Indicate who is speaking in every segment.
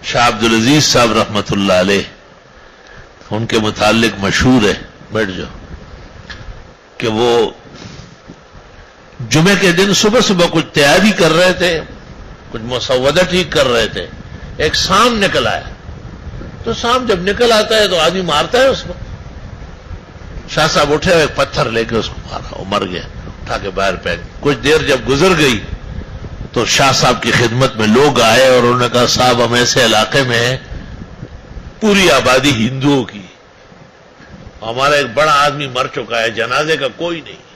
Speaker 1: شاہ عبدالعزیز صاحب رحمت اللہ علیہ، ان کے متعلق مشہور ہے، بیٹھ جاؤ، کہ وہ جمعے کے دن صبح صبح کچھ تیاری کر رہے تھے، کچھ مسودہ ٹھیک کر رہے تھے، ایک سام نکل آیا۔ تو سام جب نکل آتا ہے تو آدمی مارتا ہے اس کو۔ شاہ صاحب اٹھے اور ایک پتھر لے کے اس کو مارا، وہ مر گیا، اٹھا کے باہر پھینک۔ کچھ دیر جب گزر گئی تو شاہ صاحب کی خدمت میں لوگ آئے اور انہوں نے کہا صاحب ہم ایسے علاقے میں ہیں، پوری آبادی ہندوؤں کی، ہمارا ایک بڑا آدمی مر چکا ہے، جنازے کا کوئی نہیں،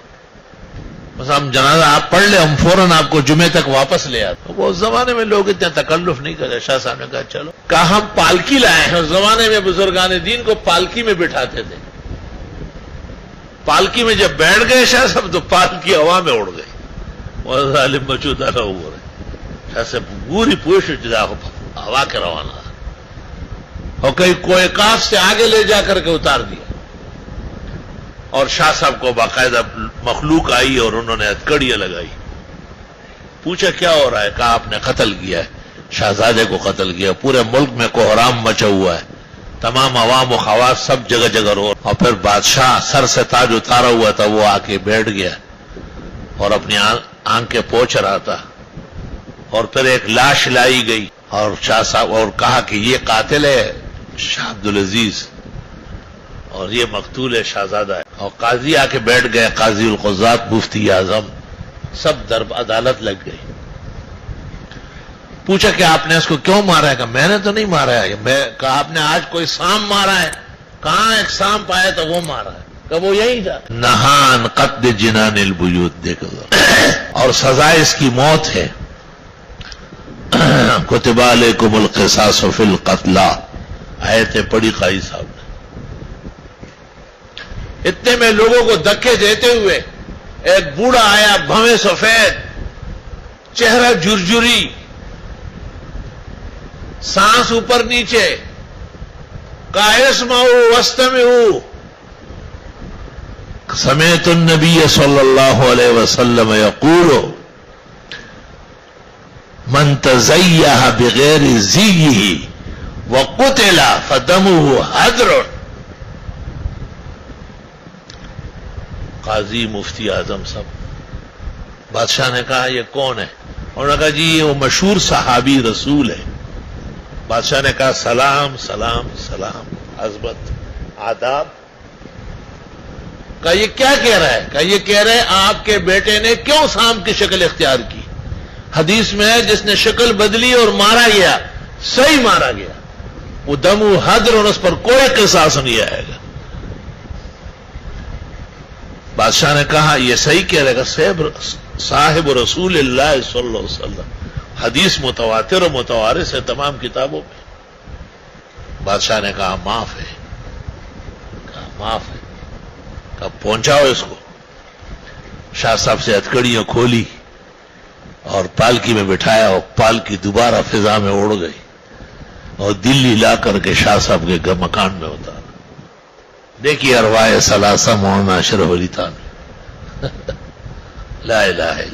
Speaker 1: بس ہم جنازہ آپ پڑھ لیں، ہم فوراً آپ کو جمعے تک واپس لے آتے۔ وہ اس زمانے میں لوگ اتنا تکلف نہیں کرے۔ شاہ صاحب نے کہا چلو، کہا ہم پالکی لائے ہیں۔ اس زمانے میں بزرگان دین کو پالکی میں بٹھاتے تھے۔ پالکی میں جب بیٹھ گئے شاہ صاحب تو پالکی ہوا میں اڑ گئی، وہ ظالم مچودہ نہ ہو رہے۔ شاہ صاحب پوری پوش ہوا کے روانہ، اور کہیں کوئی کاف سے آگے لے جا کر کے اتار دیا۔ اور شاہ صاحب کو باقاعدہ مخلوق آئی اور انہوں نے ہتھکڑیاں لگائی۔ پوچھا کیا ہو رہا ہے؟ کہا آپ نے قتل کیا ہے، شہزادے کو قتل کیا، پورے ملک میں کوحرام مچا ہوا ہے، تمام عوام و خواص سب جگہ جگہ رو۔ اور پھر بادشاہ سر سے تاج اتارا ہوا تھا، وہ آ کے بیٹھ گیا اور اپنی آنکھیں پوچھ رہا تھا۔ اور پھر ایک لاش لائی گئی اور شاہ صاحب اور کہا کہ یہ قاتل ہے شاہ عبدالعزیز اور یہ مقتول ہے شہزادہ ہے۔ اور قاضی آ کے بیٹھ گئے، قاضی القضات، مفتی اعظم، سب درب عدالت لگ گئی۔ پوچھا کہ آپ نے اس کو کیوں مارا ہے؟ کہ میں نے تو نہیں مارا ہے۔ میں کہا آپ نے آج کوئی سام مارا ہے؟ کہاں ایک سام پایا تو وہ مارا ہے، کہ وہ یہی تھا۔ نہان قتل جنان البیوت، دیکھو اور سزا اس کی موت ہے۔ کتب علیکم القصاص فی القتلی، آیتیں پڑھی قاضی صاحب نے۔ اتنے میں لوگوں کو دھکے دیتے ہوئے ایک بوڑھا آیا، بھویں سفید، چہرہ جرجری، سانس اوپر نیچے، کہا اسمعوا واستمعوا، سمعت النبی صلی اللہ علیہ وسلم یقول من تزیہ بغیر زیہ وقتل فدمہ حدر۔ قاضی مفتی اعظم صاحب، بادشاہ نے کہا یہ کون ہے؟ انہوں نے کہا جی یہ وہ مشہور صحابی رسول ہے۔ بادشاہ نے کہا سلام سلام سلام، عظمت، آداب۔ کہا یہ کیا کہہ رہا ہے؟ کہا یہ کہہ رہے آپ کے بیٹے نے کیوں سام کی شکل اختیار کی؟ حدیث میں ہے جس نے شکل بدلی اور مارا گیا، صحیح مارا گیا، وہ دم و حدر، اور اس پر کوئی قصاص نہیں آئے گا۔ بادشاہ نے کہا یہ صحیح کہہ رہے گا صاحب رسول اللہ صلی اللہ علیہ وسلم، حدیث متواتر و متوارث ہے تمام کتابوں میں۔ بادشاہ نے کہا معاف ہے، کہا معاف ہے، کہا پہنچاؤ اس کو۔ شاہ صاحب سے ہتھکڑیاں کھولی اور پالکی میں بٹھایا، اور پالکی دوبارہ فضا میں اڑ گئی اور دلی لا کر کے شاہ صاحب کے مکان میں اتارا۔ دیکھیے ارواح ثلاثہ مولانا اشرف علی تھانوی، لا الہ الا